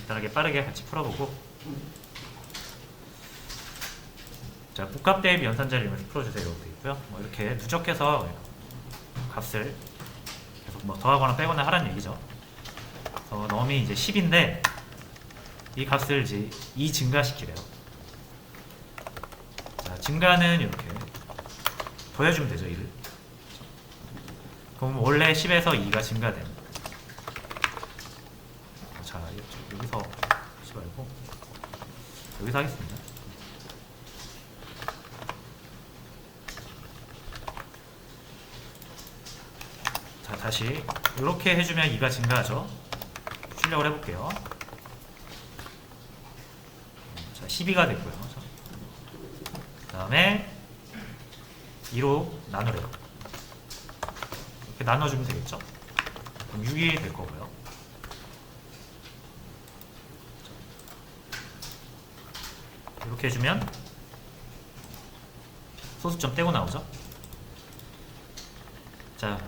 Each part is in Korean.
간단하게 빠르게 같이 풀어보고, 자, 복합 대입 연산자를 이용해서 풀어주세요. 이렇게 돼 있고요. 뭐 이렇게 누적해서 값을 계속 뭐 더하거나 빼거나 하라는 얘기죠. 그래서 넘이 이제 10인데 이 값을 이제 2 증가시키래요. 자, 증가는 이렇게 더해주면 되죠, 1을. 그럼 원래 10에서 2가 증가됩니다. 자, 여기서 하지 말고 여기서 하겠습니다. 자, 다시 이렇게 해주면 2가 증가하죠. 출력을 해볼게요. 자, 12가 됐고요. 그 다음에 2로 나누래요. 이렇게 나눠주면 되겠죠? 그럼 6이 될 거고요. 이렇게 해주면 소수점 떼고 나오죠? 자,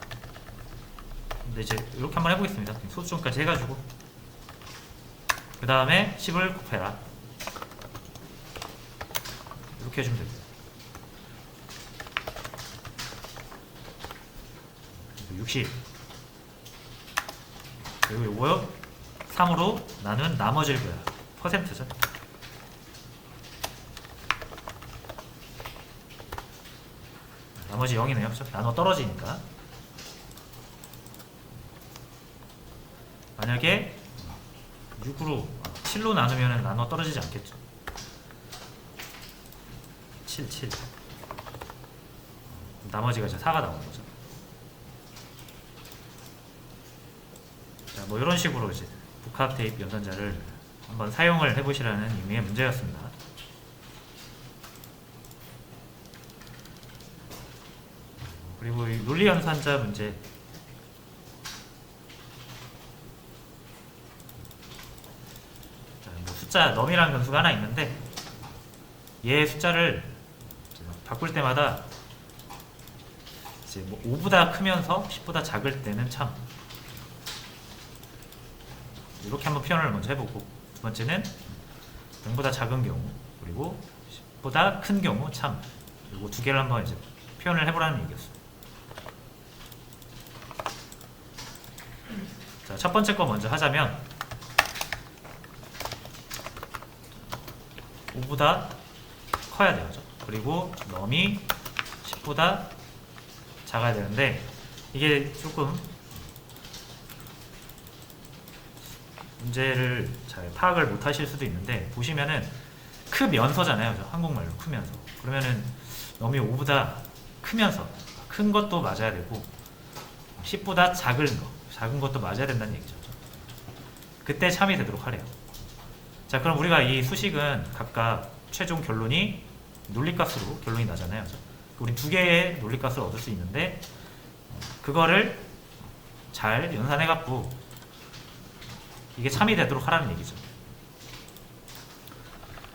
근데 이제 이렇게 한번 해보겠습니다. 소수점까지 해가지고 그 다음에 10을 곱해라. 이렇게 해주면 됩니다. 60 그리고 요거 3으로 나눈 나머지를 구해라. 퍼센트죠. 나머지 0이네요. 그렇죠? 나눠 떨어지니까. 만약에 6으로 7로 나누면 나눠 떨어지지 않겠죠. 7 나머지가 이제 4가 나오는 거죠. 자, 뭐 이런 식으로 이제 복합 대입 연산자를 한번 사용을 해보시라는 의미의 문제였습니다. 그리고 이 논리 연산자 문제, 자, 뭐 숫자 넘이라는 변수가 하나 있는데 얘 숫자를 바꿀 때마다 이제 뭐 5보다 크면서 10보다 작을 때는 참, 이렇게 한번 표현을 먼저 해보고, 두 번째는 0보다 작은 경우, 그리고 10보다 큰 경우 참, 이거 두 개를 한번 이제 표현을 해보라는 얘기였어요. 자, 첫 번째 거 먼저 하자면 5보다 커야 돼요. 그리고 넘이 10보다 작아야 되는데 이게 조금 문제를 잘 파악을 못 하실 수도 있는데, 보시면은 크면서잖아요. 한국말로 크면서. 그러면은 넘이 5보다 크면서, 큰 것도 맞아야 되고 10보다 작은 것도 맞아야 된다는 얘기죠. 그때 참이 되도록 하래요. 자, 그럼 우리가 이 수식은 각각 최종 결론이 논리값으로 결론이 나잖아요. 우리 두 개의 논리값을 얻을 수 있는데 그거를 잘 연산해갖고 이게 참이 되도록 하라는 얘기죠.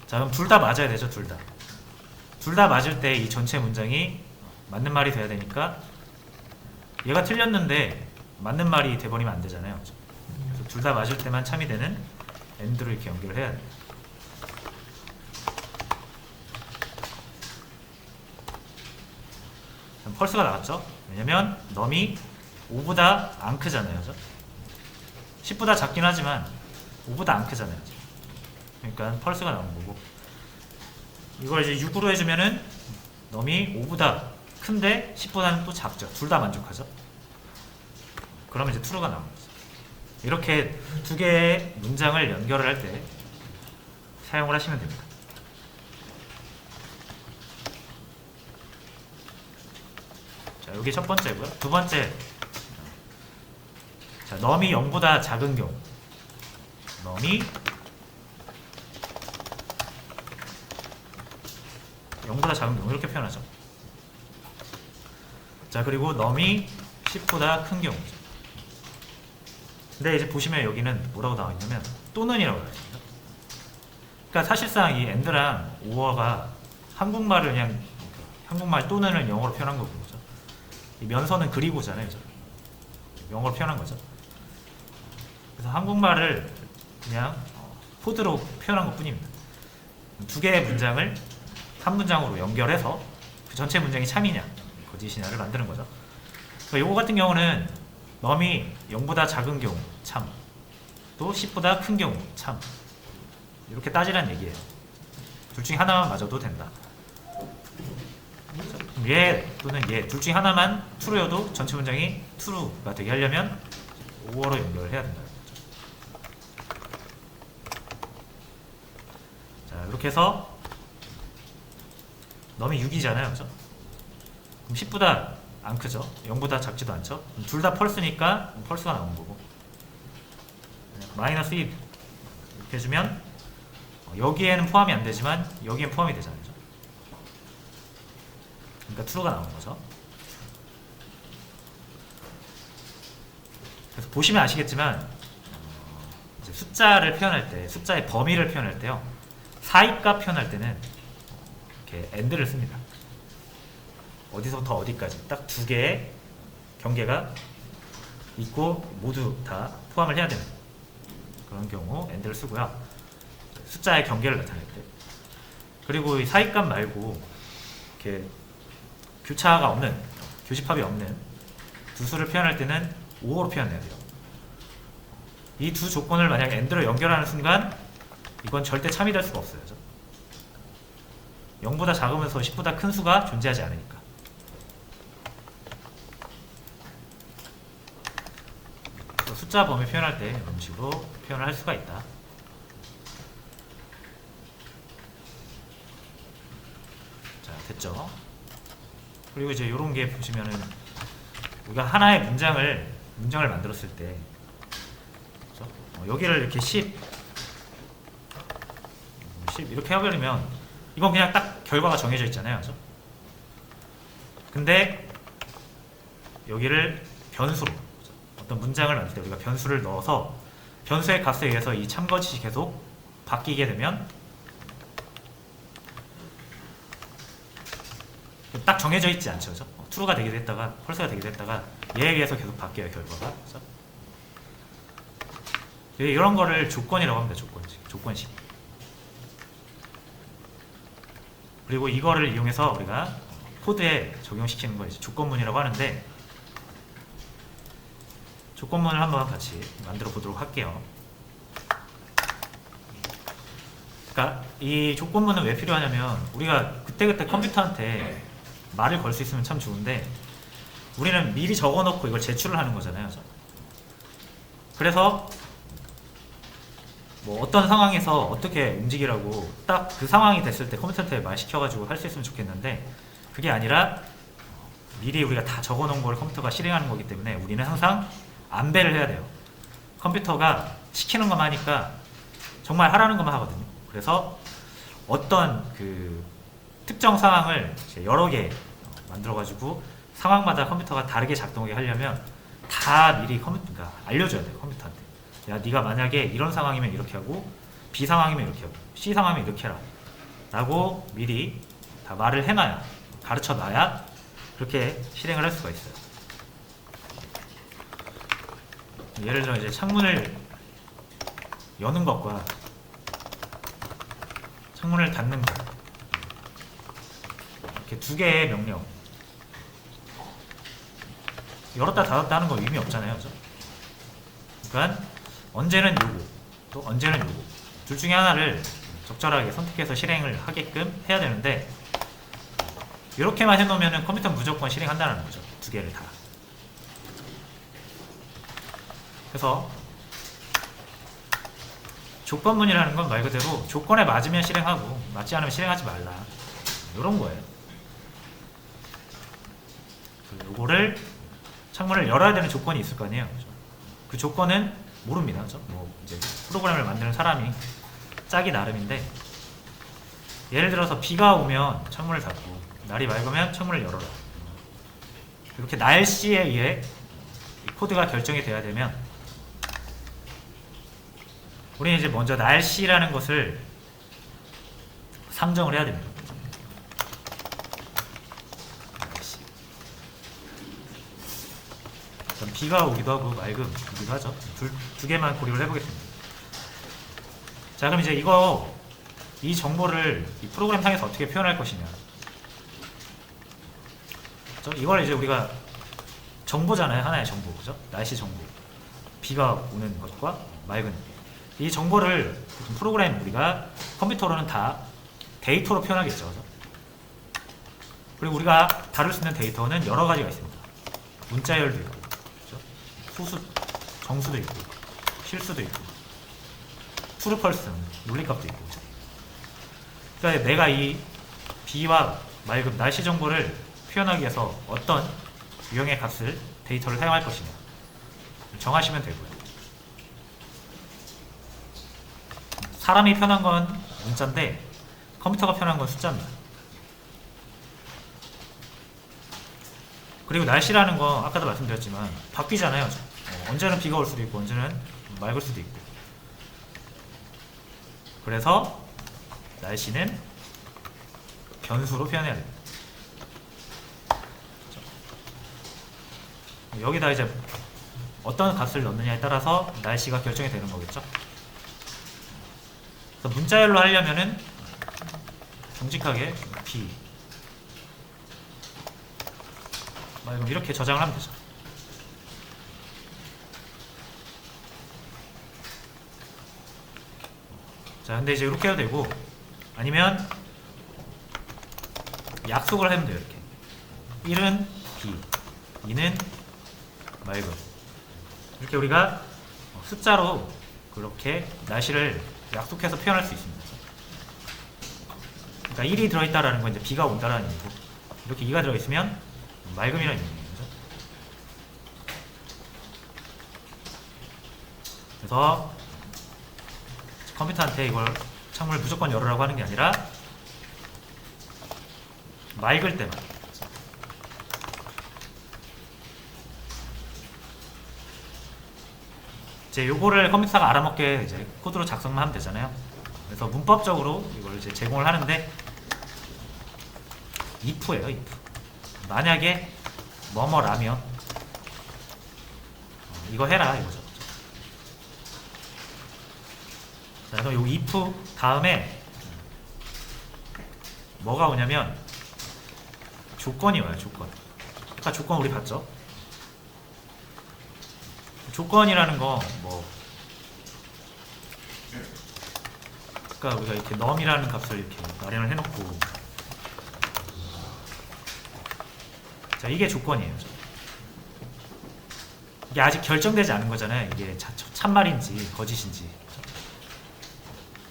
자, 그럼 둘 다 맞아야 되죠. 둘 다 맞을 때 이 전체 문장이 맞는 말이 돼야 되니까 얘가 틀렸는데 맞는 말이 돼버리면 안 되잖아요. 그래서 둘 다 맞을 때만 참이 되는 AND로 이렇게 연결을 해야 돼요. 펄스가 나왔죠? 왜냐면 넘이 5보다 안 크잖아요. 10보다 작긴 하지만 5보다 안 크잖아요. 그러니까 펄스가 나온 거고, 이걸 이제 6으로 해주면은 넘이 5보다 큰데 10보다는 또 작죠. 둘 다 만족하죠. 그러면 이제 true가 나온 거죠. 이렇게 두 개의 문장을 연결을 할 때 사용을 하시면 됩니다. 자, 여기 첫 번째고요. 두 번째, 자, 넘이 0보다 작은 경우, 넘이 0보다 작은 경우 이렇게 표현하죠. 자, 그리고 넘이 10보다 큰 경우죠. 근데 이제 보시면 여기는 뭐라고 나와 있냐면 또는이라고 나와 있습니다. 그러니까 사실상 이 and랑 or가 한국말을 그냥 한국말 또는을 영어로 표현한 거죠. 이 면서는 그리고잖아요. 영어로 표현한 거죠. 그래서 한국말을 그냥 코드로 표현한 것 뿐입니다. 두 개의 문장을 한 문장으로 연결해서 그 전체 문장이 참이냐 거짓이냐를 만드는 거죠. 요거 같은 경우는 넘이 0보다 작은 경우 참, 또 10보다 큰 경우 참, 이렇게 따지란 얘기예요. 둘 중에 하나만 맞아도 된다. 얘 또는 얘 둘 중에 하나만 true여도 전체 문장이 true가 되게 하려면 or로 연결을 해야 된다. 자, 이렇게 해서 넘이 6이잖아요, 그죠? 그럼 10보다 안 크죠? 0보다 작지도 않죠? 둘 다 펄스니까 펄스가 나온 거고, 마이너스 1 이렇게 해주면 여기에는 포함이 안 되지만 여기엔 포함이 되잖아요. 그러니까 true가 나오는 거죠. 그래서 보시면 아시겠지만 이제 숫자를 표현할 때, 숫자의 범위를 표현할 때요, 사이값 표현할 때는 이렇게 and를 씁니다. 어디서부터 어디까지 딱 두 개의 경계가 있고 모두 다 포함을 해야 되는 그런 경우 and를 쓰고요. 숫자의 경계를 나타낼 때. 그리고 이 사이값 말고 이렇게 교차가 없는, 교집합이 없는 두 수를 표현할 때는 or로 표현해야 돼요. 이 두 조건을 만약에 and로 연결하는 순간 이건 절대 참이 될 수가 없어요. 0보다 작으면서 10보다 큰 수가 존재하지 않으니까. 숫자 범위 표현할 때 이런 식으로 표현을 할 수가 있다. 자, 됐죠? 그리고 이제 이런 게 보시면은 우리가 하나의 문장을 만들었을 때, 그렇죠? 여기를 이렇게 10 이렇게 해버리면 이건 그냥 딱 결과가 정해져 있잖아요, 그렇죠? 근데 여기를 변수로, 어떤 문장을 만들 때 우리가 변수를 넣어서 변수의 값에 의해서 이 참거짓이 계속 바뀌게 되면 딱 정해져 있지 않죠, 그죠? true가 되기도 했다가 false가 되기도 했다가 얘에 의해서 계속 바뀌어요, 결과가. 그죠? 이런 거를 조건이라고 합니다. 조건식. 그리고 이거를 이용해서 우리가 코드에 적용시키는 걸 조건문이라고 하는데, 조건문을 한번 같이 만들어 보도록 할게요. 그러니까 이 조건문은 왜 필요하냐면 우리가 그때그때 컴퓨터한테 말을 걸 수 있으면 참 좋은데 우리는 미리 적어놓고 이걸 제출을 하는 거잖아요. 그래서 뭐 어떤 상황에서 어떻게 움직이라고 딱 그 상황이 됐을 때 컴퓨터한테 말 시켜가지고 할 수 있으면 좋겠는데, 그게 아니라 미리 우리가 다 적어놓은 걸 컴퓨터가 실행하는 거기 때문에 우리는 항상 안배를 해야 돼요. 컴퓨터가 시키는 것만 하니까 정말 하라는 것만 하거든요. 그래서 어떤 그 특정 상황을 여러 개 만들어가지고 상황마다 컴퓨터가 다르게 작동하게 하려면 다 미리 그러니까 알려줘야 돼요, 컴퓨터한테. 야, 네가 만약에 이런 상황이면 이렇게 하고 B 상황이면 이렇게 하고 C 상황이면 이렇게 해라 라고 미리 다 말을 해놔야, 가르쳐 놔야 그렇게 실행을 할 수가 있어요. 예를 들어 이제 창문을 여는 것과 창문을 닫는 것, 이렇게 두 개의 명령, 열었다 닫았다 하는 거 의미 없잖아요, 그죠? 그러니까 언제는 요구, 또 언제는 요구, 둘 중에 하나를 적절하게 선택해서 실행을 하게끔 해야 되는데, 이렇게만 해놓으면 컴퓨터는 무조건 실행한다는 거죠, 두 개를 다. 그래서 조건문이라는 건 말 그대로 조건에 맞으면 실행하고 맞지 않으면 실행하지 말라, 이런 거예요. 요거를 창문을 열어야 되는 조건이 있을 거 아니에요. 그 조건은 모릅니다. 그렇죠? 뭐 이제 프로그램을 만드는 사람이 짜기 나름인데, 예를 들어서 비가 오면 창문을 닫고 날이 맑으면 창문을 열어라, 이렇게 날씨에 의해 코드가 결정이 돼야 되면 우리는 이제 먼저 날씨라는 것을 상정을 해야 됩니다. 날씨. 비가 오기도 하고 맑음 오기도 하죠. 두 개만 고려를 해보겠습니다. 자, 그럼 이제 이 정보를 이 프로그램 상에서 어떻게 표현할 것이냐. 그죠? 이걸 이제 우리가 정보잖아요. 하나의 정보. 그죠? 날씨 정보. 비가 오는 것과 맑은. 이 정보를 프로그램 우리가 컴퓨터로는 다 데이터로 표현하겠죠. 그죠? 그리고 우리가 다룰 수 있는 데이터는 여러 가지가 있습니다. 문자열도 있고, 그죠? 소수, 정수도 있고, 실수도 있고, 트루펄스, 논리값도 있고. 그죠? 그러니까 내가 이 비와 맑음, 날씨 정보를 표현하기 위해서 어떤 유형의 값을, 데이터를 사용할 것이냐 정하시면 되고요. 사람이 표현한 건 문자인데 컴퓨터가 표현한 건 숫자입니다. 그리고 날씨라는 건 아까도 말씀드렸지만 바뀌잖아요. 언제는 비가 올 수도 있고 언제는 맑을 수도 있고. 그래서 날씨는 변수로 표현해야 됩니다. 여기다 이제 어떤 값을 넣느냐에 따라서 날씨가 결정이 되는 거겠죠. 그래서 문자열로 하려면은 정직하게 비 맑음 이렇게 저장을 하면 되죠. 자, 근데 이제 이렇게 해도 되고 아니면 약속을 하면 돼요. 이렇게 1은 비, 2는 맑음. 이렇게 우리가 숫자로 그렇게 날씨를 약속해서 표현할 수 있습니다. 그러니까 1이 들어있다라는 건 이제 비가 온다라는 얘기고, 이렇게 2가 들어있으면 맑음이라는 얘기죠. 그래서 컴퓨터한테 이걸 창문을 무조건 열으라고 하는 게 아니라 맑을 때만. 이제 요거를 컴퓨터가 알아먹게 이제 코드로 작성만 하면 되잖아요. 그래서 문법적으로 이걸 이제 제공을 하는데 if예요, if. 만약에 뭐뭐라면 이거 해라 이거죠. 자, 그래서 요 if 다음에 뭐가 오냐면 조건이 와요. 조건. 아까 조건 우리 봤죠? 조건이라는 거 뭐 그러니까 우리가 이렇게 num이라는 값을 이렇게 마련을 해놓고, 자, 이게 조건이에요. 이게 아직 결정되지 않은 거잖아요. 이게 참말인지 거짓인지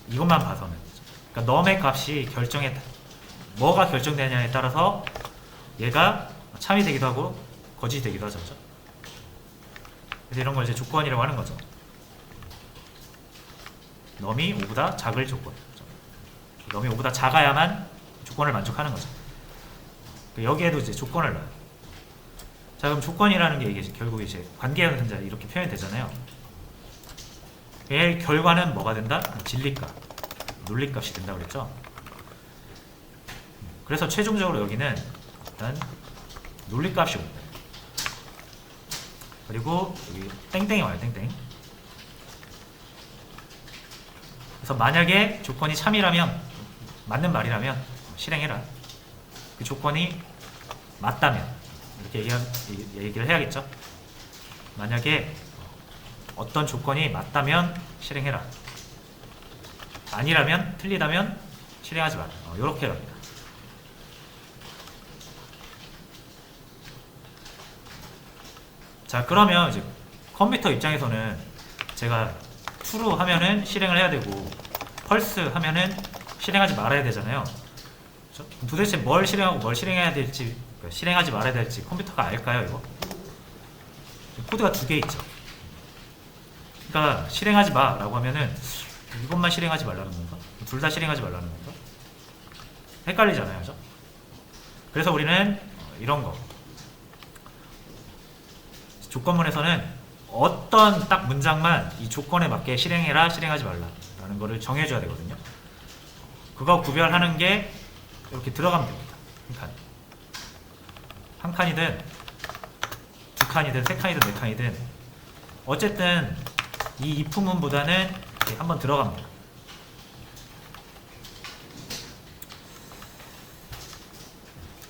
이것만 봐서는. 그러니까 num의 값이 뭐가 결정되냐에 따라서 얘가 참이 되기도 하고 거짓이 되기도 하죠. 그래서 이런 걸 이제 조건이라고 하는 거죠. num이 5보다 작을 조건. num이 5보다 작아야만 조건을 만족하는 거죠. 여기에도 이제 조건을 넣어요. 자, 그럼 조건이라는 게 이게 결국 이제 관계연산자 이렇게 표현이 되잖아요. 얘의 결과는 뭐가 된다? 진리값, 논리값이 된다고 그랬죠. 그래서 최종적으로 여기는 일단 논리값이 옵니다. 그리고 여기 땡땡이 와요. 땡땡. 그래서 만약에 조건이 참이라면, 맞는 말이라면 실행해라. 그 조건이 맞다면 이렇게 얘기를 해야겠죠. 만약에 어떤 조건이 맞다면 실행해라. 아니라면, 틀리다면 실행하지 마라. 이렇게 합니다. 자, 그러면 이제 컴퓨터 입장에서는 제가 true 하면은 실행을 해야 되고 false 하면은 실행하지 말아야 되잖아요. 그렇죠? 도대체 뭘 실행하고 뭘 실행해야 될지, 그러니까 실행하지 말아야 될지 컴퓨터가 알까요? 이거 코드가 두 개 있죠. 그러니까 실행하지 마라고 하면은 이것만 실행하지 말라는 건가? 둘 다 실행하지 말라는 건가? 헷갈리잖아요. 그죠? 그래서 우리는 이런 거 조건문에서는 어떤 딱 문장만 이 조건에 맞게 실행해라, 실행하지 말라 라는 거를 정해줘야 되거든요. 그거 구별하는 게 이렇게 들어가면 됩니다. 한 칸이든 두 칸이든 세 칸이든 네 칸이든 어쨌든 이 if문보다는 한번 들어갑니다.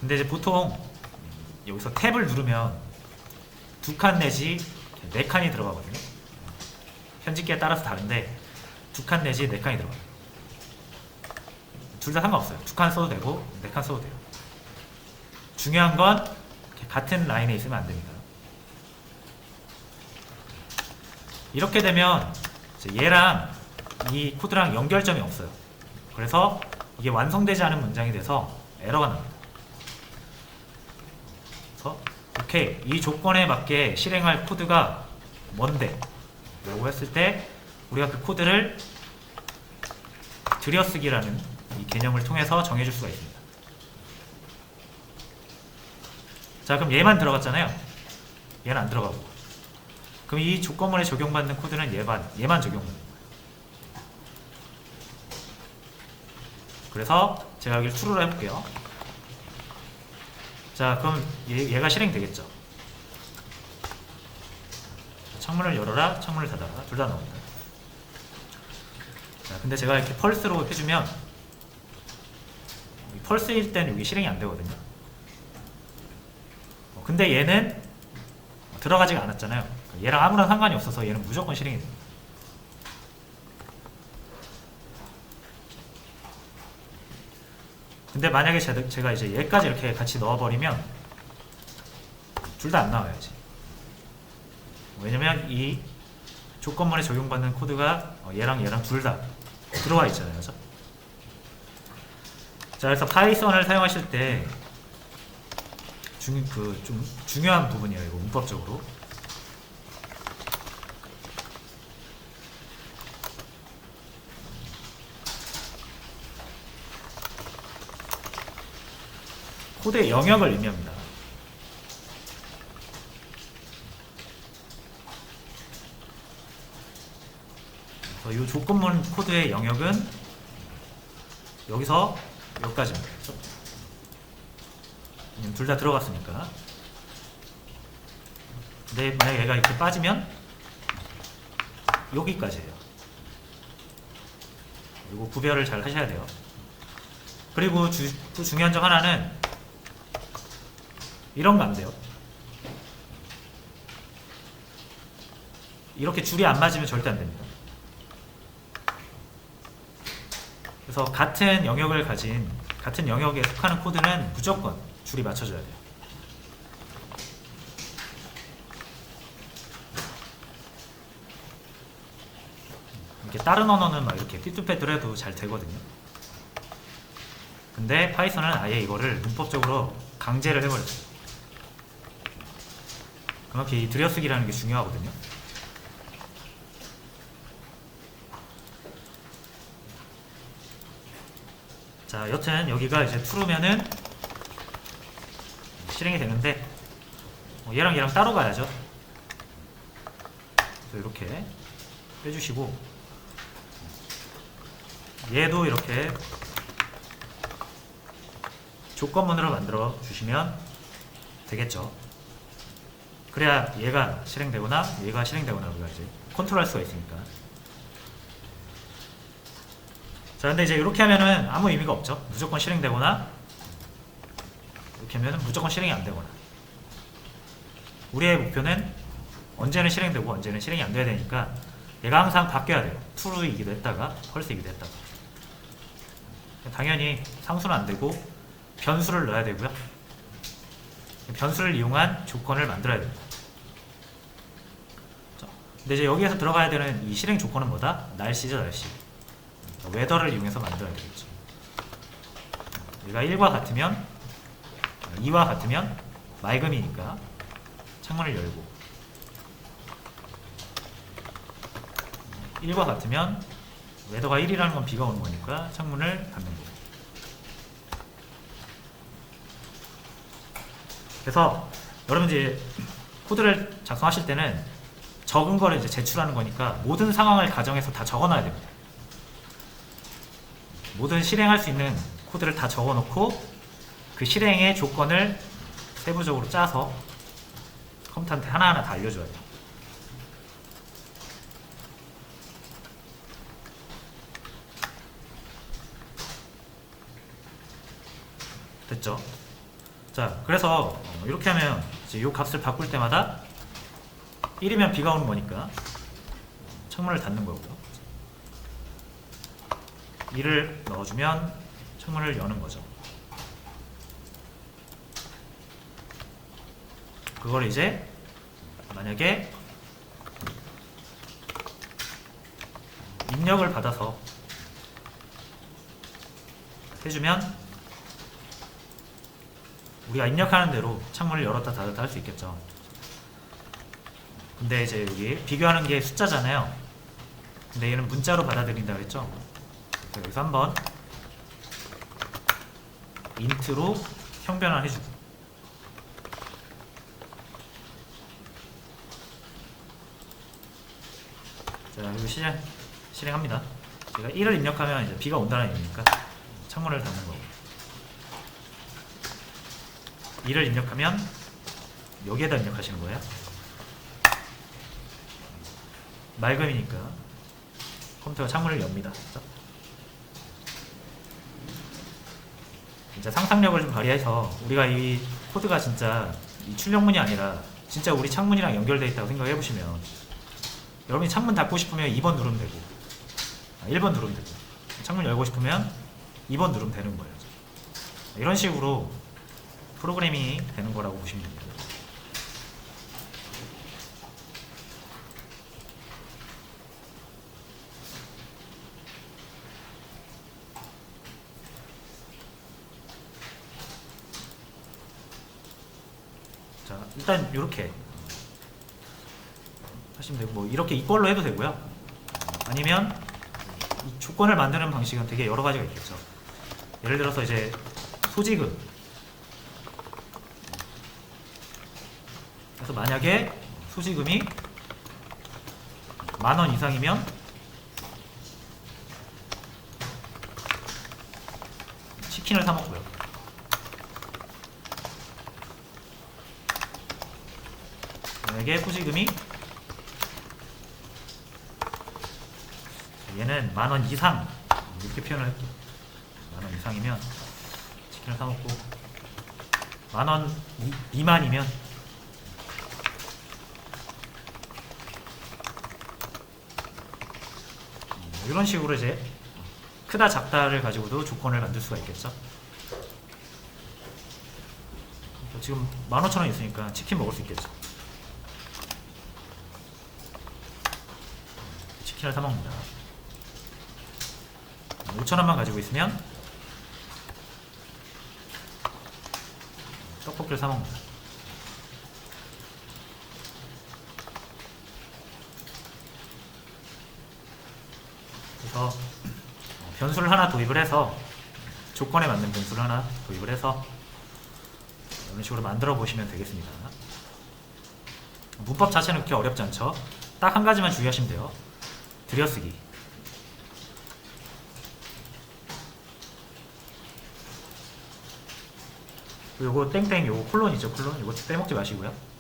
근데 이제 보통 여기서 탭을 누르면 2칸 내지 4칸이 들어가거든요. 편집기에 따라서 다른데 2칸 내지 4칸이 들어가요. 둘 다 상관없어요. 2칸 써도 되고 4칸 써도 돼요. 중요한 건 같은 라인에 있으면 안 됩니다. 이렇게 되면 얘랑 이 코드랑 연결점이 없어요. 그래서 이게 완성되지 않은 문장이 돼서 에러가 납니다. 그래서 오케이, 이 조건에 맞게 실행할 코드가 뭔데? 라고 했을 때 우리가 그 코드를 들여쓰기라는 이 개념을 통해서 정해줄 수가 있습니다. 자, 그럼 얘만 들어갔잖아요. 얘는 안 들어가고. 그럼 이 조건문에 적용받는 코드는 얘만 적용받는 거예요. 그래서 제가 여기를 true로 해볼게요. 자, 그럼 얘가 실행되겠죠. 창문을 열어라, 창문을 닫아라. 둘 다 나옵니다. 자, 근데 제가 이렇게 펄스로 해주면 펄스일 때는 여기 실행이 안 되거든요. 근데 얘는 들어가지가 않았잖아요. 얘랑 아무런 상관이 없어서 얘는 무조건 실행이 됩니다. 근데 만약에 제가 이제 얘까지 이렇게 같이 넣어버리면 둘 다 안 나와야지. 왜냐면 이 조건문에 적용받는 코드가 얘랑 둘 다 들어와 있잖아요. 그죠? 자, 그래서 파이썬을 사용하실 때 좀 중요한 부분이에요. 이거 문법적으로. 코드의 영역을 의미합니다. 그래서 이 조건문 코드의 영역은 여기서 여기까지입니다. 둘 다 들어갔으니까. 근데 만약에 얘가 이렇게 빠지면 여기까지예요. 이거 구별을 잘 하셔야 돼요. 그리고 또 중요한 점 하나는 이런 거 안 돼요. 이렇게 줄이 안 맞으면 절대 안 됩니다. 그래서 같은 영역을 가진 같은 영역에 속하는 코드는 무조건 줄이 맞춰져야 돼요. 이렇게 다른 언어는 막 이렇게 삐뚤빼뚤 해도 잘 되거든요. 근데 파이썬은 아예 이거를 문법적으로 강제를 해버렸어요. 그만큼 이 들여쓰기라는 게 중요하거든요. 자, 여튼 여기가 이제 true면은 실행이 되는데 얘랑 따로 가야죠. 그래서 이렇게 빼주시고 얘도 이렇게 조건문으로 만들어 주시면 되겠죠. 그래야 얘가 실행되거나 얘가 실행되거나 우리가 이제 컨트롤할 수가 있으니까. 자, 근데 이제 이렇게 하면은 아무 의미가 없죠. 무조건 실행되거나 이렇게 하면은 무조건 실행이 안 되거나. 우리의 목표는 언제는 실행되고 언제는 실행이 안 돼야 되니까 얘가 항상 바뀌어야 돼요. true이기도 했다가 false이기도 했다가. 당연히 상수는 안 되고 변수를 넣어야 되고요. 변수를 이용한 조건을 만들어야 됩니다. 근데 이제 여기에서 들어가야 되는 이 실행 조건은 뭐다? 날씨죠, 날씨. 웨더를 이용해서 만들어야 되겠죠. 얘가 1과 같으면 2와 같으면 맑음이니까 창문을 열고 1과 같으면 웨더가 1이라는 건 비가 오는 거니까 창문을 닫는 거고. 그래서 여러분 이제 코드를 작성하실 때는 적은 거를 이제 제출하는 거니까 모든 상황을 가정해서 다 적어놔야 됩니다. 모든 실행할 수 있는 코드를 다 적어놓고 그 실행의 조건을 세부적으로 짜서 컴퓨터한테 하나하나 다 알려줘야 돼요. 됐죠? 자, 그래서 이렇게 하면 이제 이 값을 바꿀 때마다 1이면 비가 오는 거니까 창문을 닫는 거고요. 2를 넣어주면 창문을 여는 거죠. 그걸 이제 만약에 입력을 받아서 해주면 우리가 입력하는 대로 창문을 열었다 닫았다 할 수 있겠죠. 근데 이제 여기 비교하는 게 숫자잖아요. 근데 얘는 문자로 받아들인다 그랬죠. 그래서 여기서 한번 인트로 형변환 해주고, 자, 여기 실행합니다. 제가 1을 입력하면 이제 비가 온다는 얘기니까 창문을 닫는 거고, 2를 입력하면 여기에다 입력하시는 거예요. 맑음이니까 컴퓨터가 창문을 엽니다. 진짜 상상력을 좀 발휘해서 우리가 이 코드가 진짜 이 출력문이 아니라 진짜 우리 창문이랑 연결되어 있다고 생각해 보시면, 여러분이 창문 닫고 싶으면 2번 누르면 되고 1번 누르면 되고, 창문 열고 싶으면 2번 누르면 되는 거예요. 이런 식으로 프로그래밍이 되는 거라고 보시면 됩니다. 자, 일단 이렇게 하시면 되고, 뭐 이렇게 이꼴로 해도 되고요. 아니면 이 조건을 만드는 방식은 되게 여러 가지가 있겠죠. 예를 들어서 이제 소지금, 그래서 만약에 소지금이 10,000원 이상이면 치킨을 사 먹고요. 만약에 소지금이 얘는 10,000원 이상, 이렇게 표현을 할게요. 10,000원 이상이면 치킨을 사 먹고, 10,000원 미만이면 이런 식으로 이제 크다 작다를 가지고도 조건을 만들 수가 있겠죠. 지금 15,000원 있으니까 치킨 먹을 수 있겠죠. 치킨을 사 먹는다. 5,000원만 가지고 있으면 떡볶이를 사 먹는다. 그래서 변수를 하나 도입을 해서, 조건에 맞는 변수를 하나 도입을 해서 이런 식으로 만들어 보시면 되겠습니다. 문법 자체는 그렇게 어렵지 않죠. 딱 한 가지만 주의하시면 돼요. 들여쓰기. 요거 땡땡, 요거 콜론 있죠, 콜론. 요거 빼먹지 마시고요.